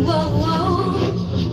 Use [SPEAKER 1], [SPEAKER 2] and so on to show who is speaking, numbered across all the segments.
[SPEAKER 1] Whoa, whoa.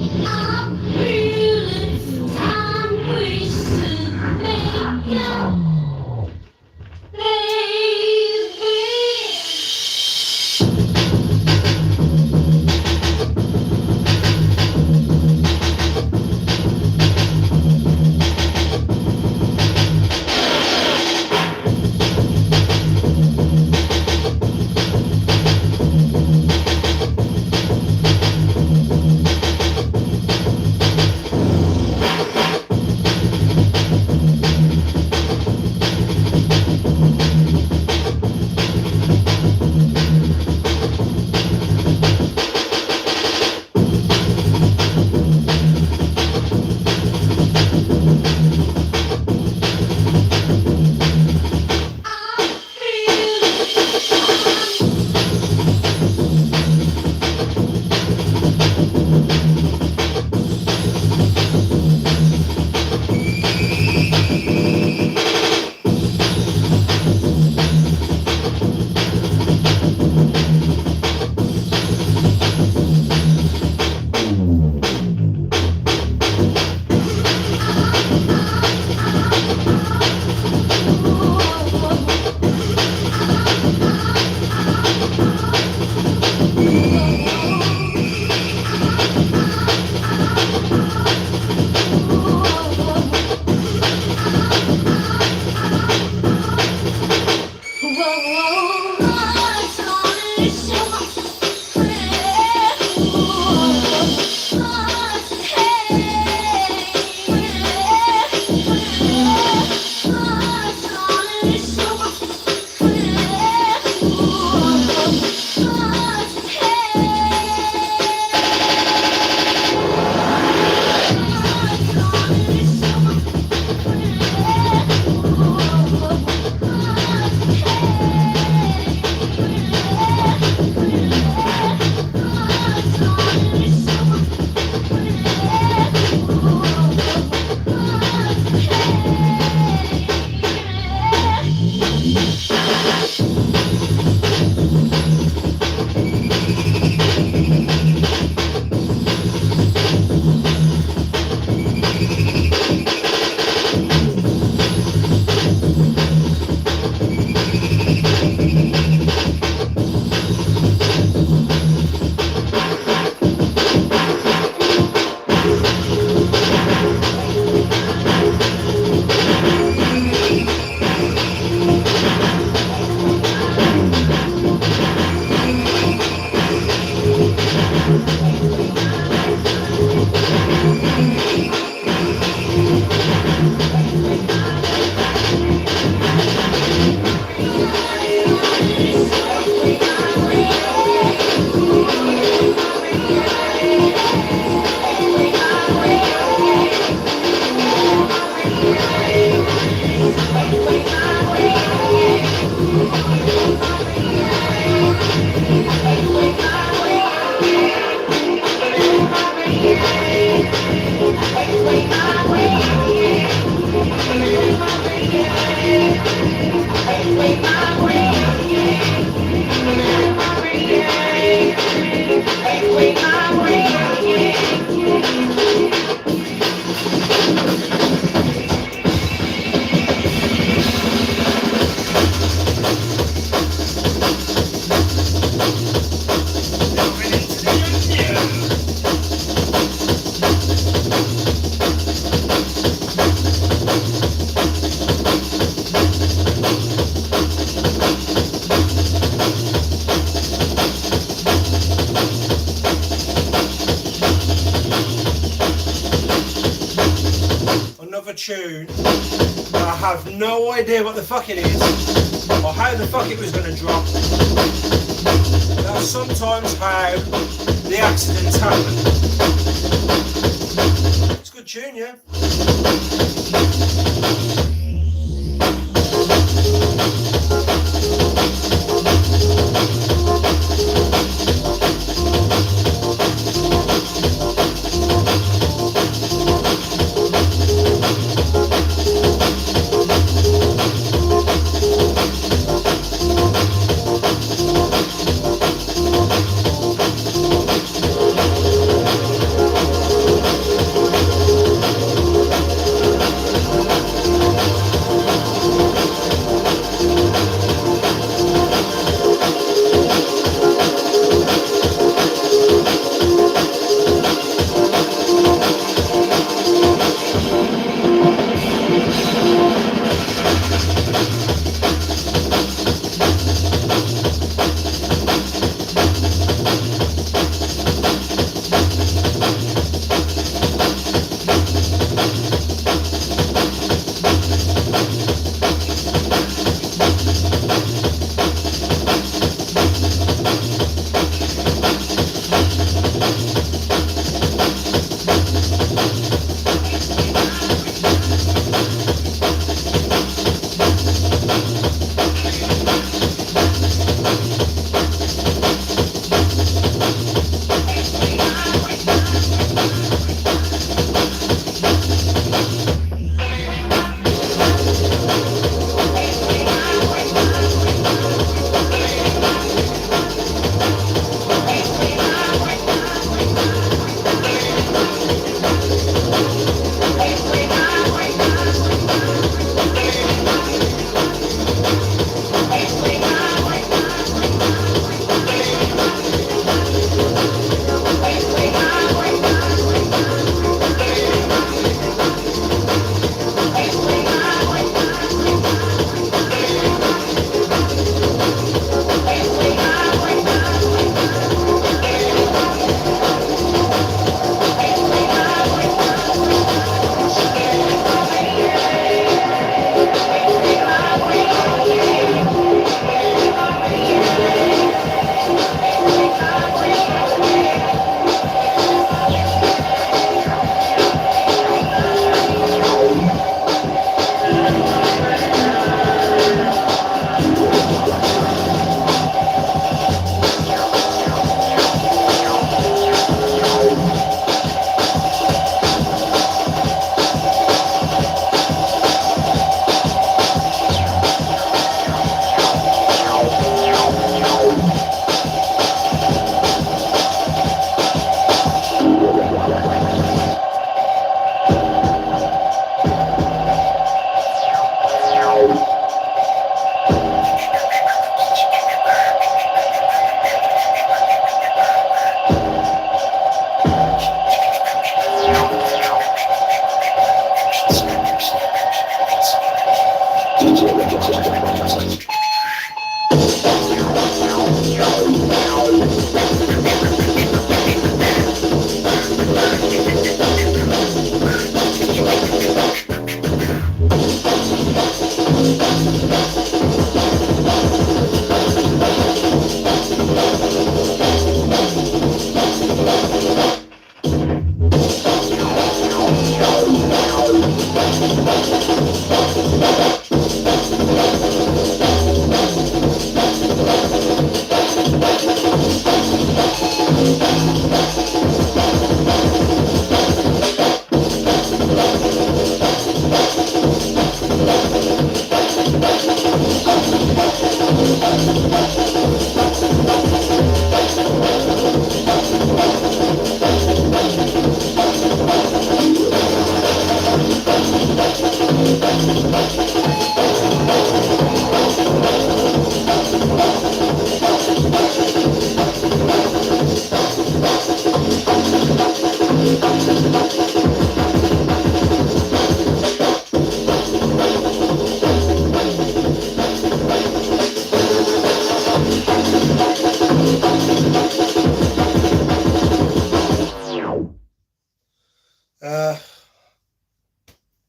[SPEAKER 1] Tune. I have no idea what the fuck it is or how the fuck it was going to drop. That's sometimes how the accidents happen. It's a good tune, yeah.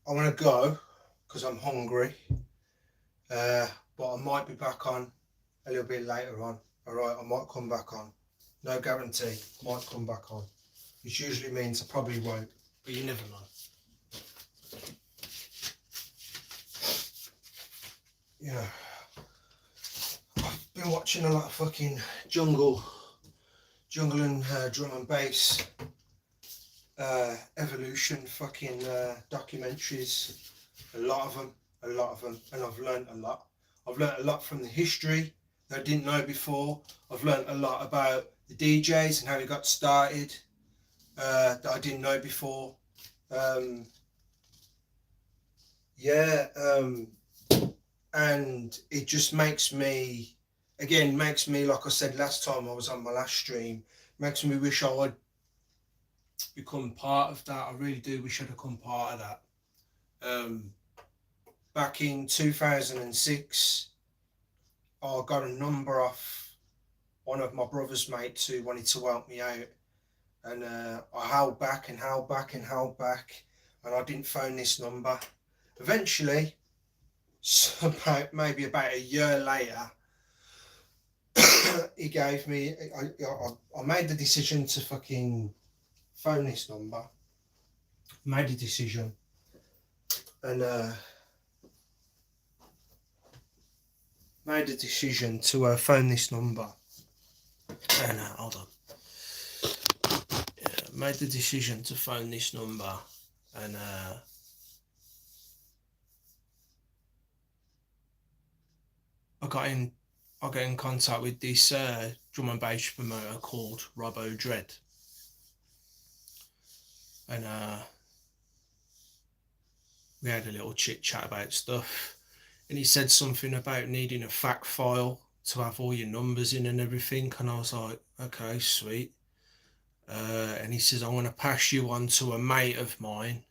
[SPEAKER 1] I want to go because I'm hungry, but I might be back on a little bit later on. Alright, I might come back on. No guarantee, might come back on. Which usually means I probably won't, but you never know. Yeah. I've been watching a lot of fucking jungle and drum and bass evolution fucking documentaries. A lot of them, and I've learned a lot. I've learned a lot from the history that I didn't know before. I've learned a lot about the DJs and how it got started that I didn't know before. And it just makes me, again, like I said last time I was on my last stream, makes me wish I would become part of that. I really do wish I'd become part of that. Back in 2006, I got a number off one of my brother's mates who wanted to help me out, and I held back, and I didn't phone this number. Eventually, so maybe about a year later, he gave me, I made the decision to fucking phone this number. Made a decision, and made a decision to phone this number. And hold on. Yeah, made the decision to phone this number, and I got in contact with this drum and bass promoter called Robo Dread, and we had a little chit chat about stuff, and he said something about needing a fact file to have all your numbers in and everything, and I was like, okay, sweet. And he says, I want to pass you on to a mate of mine,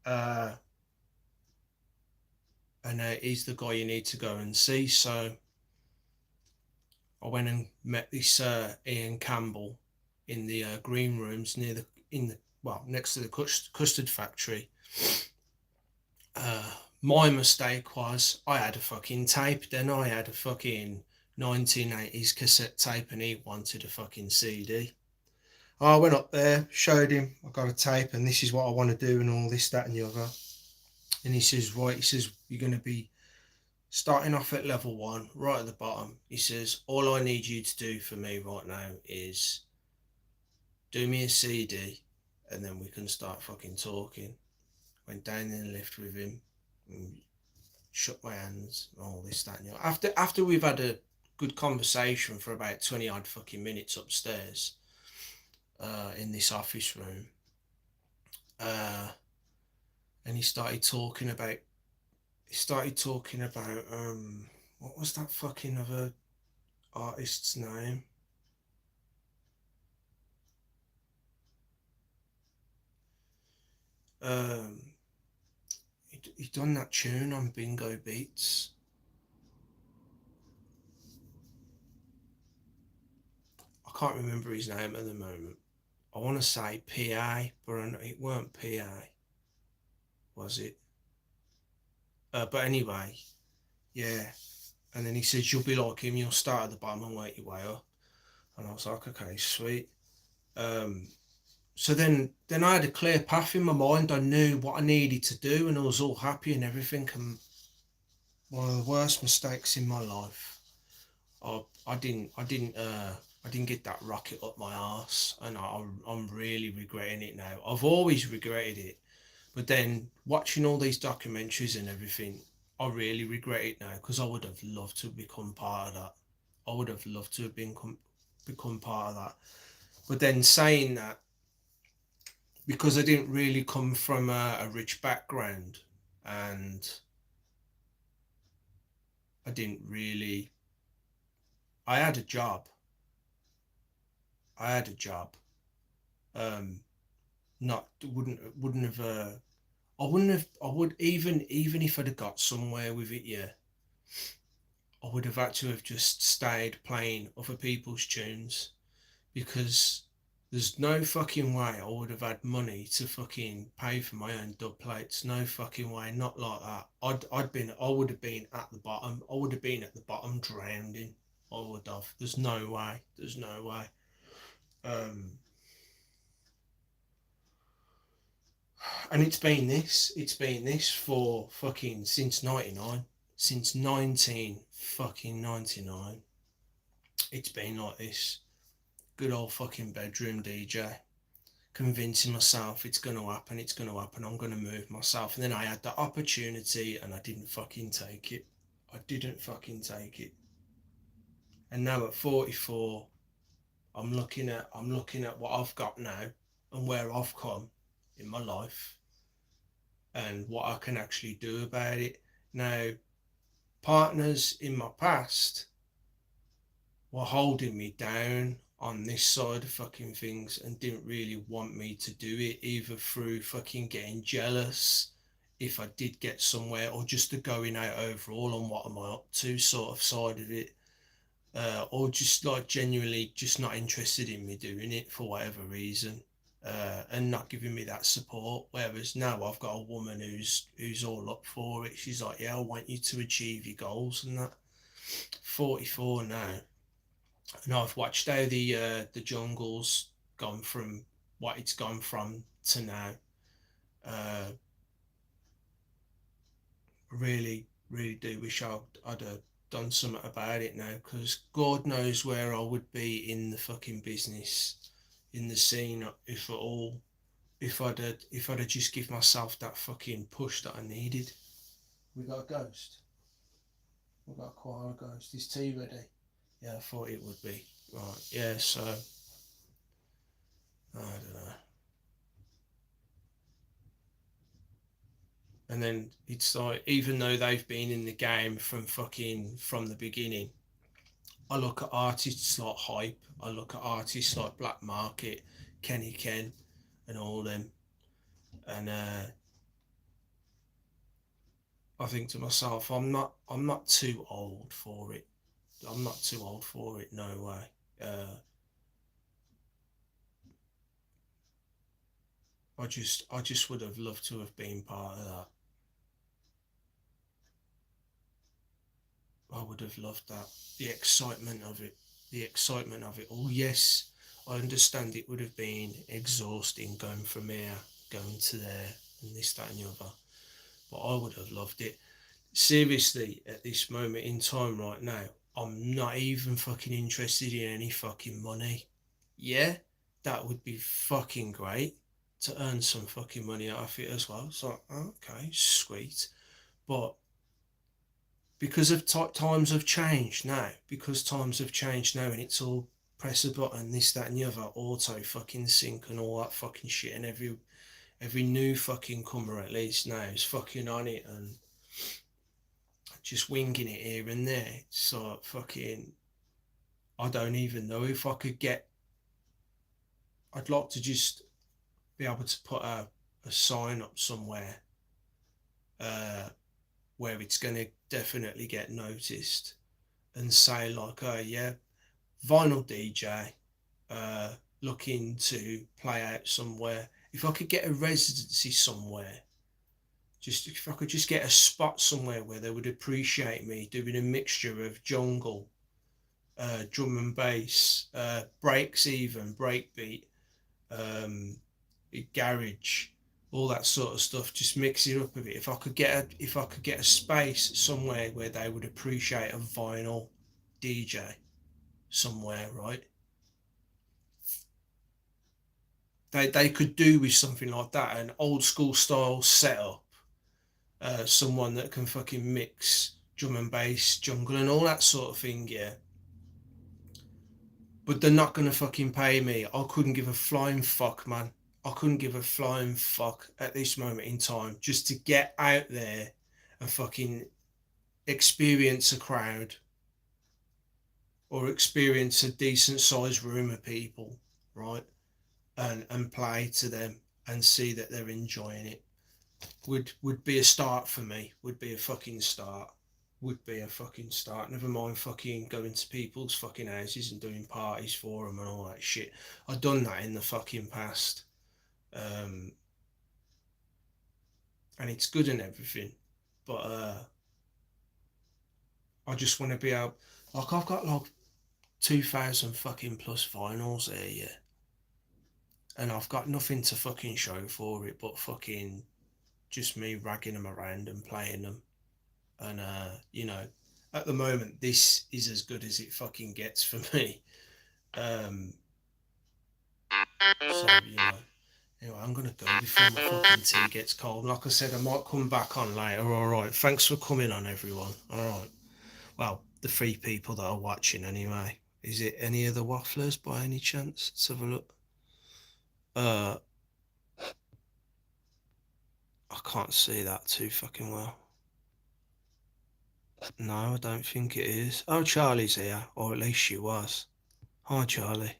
[SPEAKER 1] and he's the guy you need to go and see. So I went and met this Ian Campbell in the green rooms next to the custard factory. My mistake was I had a fucking tape, then I had a fucking 1980s cassette tape, and he wanted a fucking CD. I went up there, showed him I got a tape, and this is what I want to do, and all this, that, and the other. And he says, right, he says, you're going to be starting off at level 1, right at the bottom. He says, all I need you to do for me right now is do me a CD, and then we can start fucking talking. Went down in the lift with him, and shook my hands, and all this, that, and the other. After we've had a good conversation for about 20 odd fucking minutes upstairs, in this office room, and he started talking about what was that fucking other artist's name? He done that tune on Bingo Beats. I can't remember his name at the moment. I want to say PA, but it weren't PA, was it? But anyway, yeah. And then he says, you'll be like him, you'll start at the bottom and work your way up. And I was like, okay, sweet. so then I had a clear path in my mind. I knew what I needed to do, and I was all happy and everything. And one of the worst mistakes in my life, I didn't get that rocket up my arse, and I'm really regretting it now. I've always regretted it, but then watching all these documentaries and everything, I really regret it now because I would have loved to become part of that. I would have loved to have become part of that. But then saying that, because I didn't really come from a rich background, and I didn't really, I had a job. I had a job. Um, not wouldn't have. I wouldn't have. I would even if I'd have got somewhere with it. Yeah, I would have had to have just stayed playing other people's tunes because there's no fucking way I would have had money to fucking pay for my own dub plates. No fucking way, not like that. I would have been at the bottom. I would have been at the bottom drowning. I would have. There's no way. There's no way. Um, and it's been this for fucking since '99, since 19 fucking 99. It's been like this. Good old fucking bedroom DJ. Convincing myself it's going to happen, I'm going to move myself. And then I had the opportunity and I didn't fucking take it. I didn't fucking take it. And now at 44, I'm looking at what I've got now and where I've come in my life and what I can actually do about it. Now, partners in my past were holding me down on this side of fucking things and didn't really want me to do it, either through fucking getting jealous if I did get somewhere, or just the going out overall on what am I up to sort of side of it, or just like genuinely just not interested in me doing it for whatever reason. And not giving me that support. Whereas now I've got a woman who's all up for it. She's like, yeah, I want you to achieve your goals and that. 44 now, and I've watched how the jungle's gone from what it's gone from to now. Uh, really do wish I'd have done something about it now, because God knows where I would be in the fucking business, in the scene, if at all, if I'd have just give myself that fucking push that I needed. We got a ghost. We got a choir ghost. Is tea ready? Yeah, I thought it would be. Right. Yeah. So I don't know. And then it's like, even though they've been in the game from the beginning, I look at artists like Hype, I look at artists like Black Market, Kenny Ken, and all them, and I think to myself, I'm not too old for it. I'm not too old for it. No way. I just would have loved to have been part of that. I would have loved that. The excitement of it. The excitement of it. Oh, yes, I understand it would have been exhausting going from here, going to there, and this, that, and the other. But I would have loved it. Seriously, at this moment in time right now, I'm not even fucking interested in any fucking money. Yeah, that would be fucking great to earn some fucking money out of it as well. So, okay, sweet. But because of times have changed now, because times have changed now, and it's all press a button, this, that, and the other, auto fucking sync and all that fucking shit, and every new fucking comer at least now is fucking on it and just winging it here and there. So fucking, I don't even know if I could get. I'd like to just be able to put a sign up somewhere, uh, where it's gonna definitely get noticed, and say like, oh yeah, vinyl DJ, uh, looking to play out somewhere. If I could get a residency somewhere, just if I could just get a spot somewhere where they would appreciate me doing a mixture of jungle, drum and bass, breaks, even breakbeat, garage, all that sort of stuff. Just mix it up a bit. If I could get a space somewhere where they would appreciate a vinyl DJ somewhere, right? They could do with something like that, an old school style setup. Someone that can fucking mix drum and bass, jungle, and all that sort of thing, yeah. But they're not gonna fucking pay me. I couldn't give a flying fuck, man. I couldn't give a flying fuck at this moment in time just to get out there and fucking experience a crowd or experience a decent sized room of people, right? And play to them and see that they're enjoying it. Would be a start for me. Would be a fucking start. Would be a fucking start. Never mind fucking going to people's fucking houses and doing parties for them and all that shit. I've done that in the fucking past. Um, and it's good and everything. But I just want to be able, like, I've got like 2,000 fucking plus vinyls there, yeah. And I've got nothing to fucking show for it but fucking just me ragging them around and playing them. And at the moment this is as good as it fucking gets for me. Um, so anyway, I'm gonna go before my fucking tea gets cold. Like I said, I might come back on later. All right, thanks for coming on, everyone. All right, well, the three people that are watching anyway. Is it any of the wafflers by any chance? Let's have a look. uh I can't see that too fucking well. No, I don't think it is. Oh, Charlie's here, or at least she was. Hi, Charlie.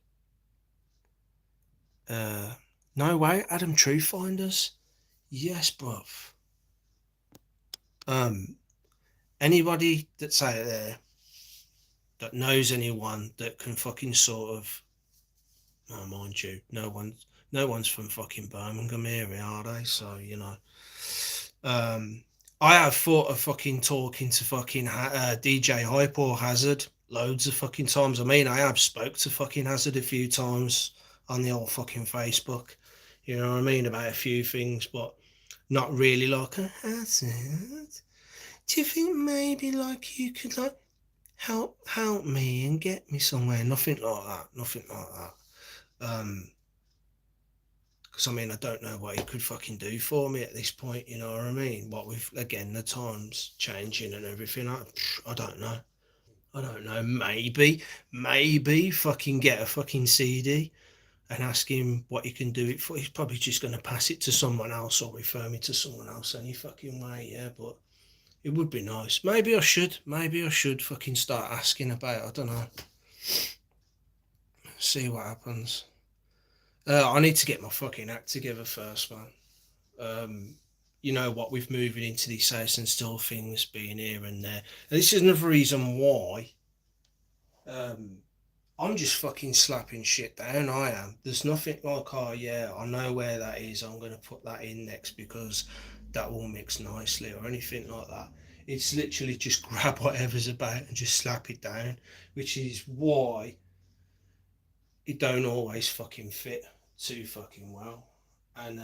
[SPEAKER 1] Uh, no way, Adam True Finders. Yes, bruv. Um, Anybody that's out there that knows anyone that can fucking sort of, no, mind you, no one's from fucking Birmingham area, are they? So um, I have thought of fucking talking to fucking DJ Hype or Hazard loads of fucking times. I mean, I have spoke to fucking Hazard a few times on the old fucking Facebook. You know what I mean about a few things, but not really like a Hazard. Do you think maybe like you could like help me and get me somewhere? Nothing like that. Nothing like that. Because I mean, I don't know what he could fucking do for me at this point. You know what I mean? What with again the times changing and everything. I don't know. I don't know. Maybe fucking get a fucking CD and ask him what he can do it for. He's probably just going to pass it to someone else or refer me to someone else any fucking way. Yeah, but it would be nice. Maybe I should. Maybe I should fucking start asking about. I don't know. See what happens. I need to get my fucking act together first, man. Um, you know what, with moving into these house and still things being here and there. And this is another reason why um, I'm just fucking slapping shit down. I am. There's nothing like, oh yeah, I know where that is. I'm gonna put that in next because that will mix nicely or anything like that. It's literally just grab whatever's about and just slap it down, which is why it don't always fucking fit too fucking well. And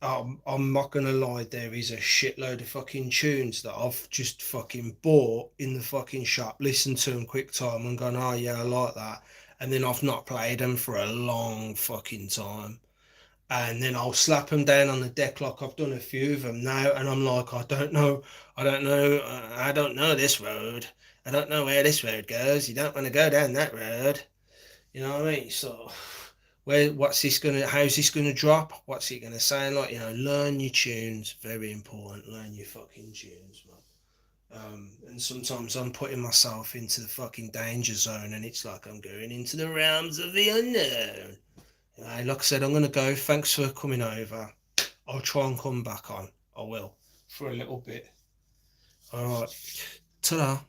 [SPEAKER 1] I'm not gonna lie, there is a shitload of fucking tunes that I've just fucking bought in the fucking shop, listened to them quick time and gone, oh yeah, I like that. And then I've not played them for a long fucking time. And then I'll slap them down on the deck like I've done a few of them now. And I'm like, I don't know this road. I don't know where this road goes. You don't want to go down that road. You know what I mean? So what's this gonna how's this gonna drop? What's it gonna sound like? Learn your tunes, very important. Learn your fucking tunes, man. And sometimes I'm putting myself into the fucking danger zone and it's like I'm going into the realms of the unknown. Like I said, I'm gonna go. Thanks for coming over. I'll try and come back on. I will. For a little bit. Alright. Ta-da.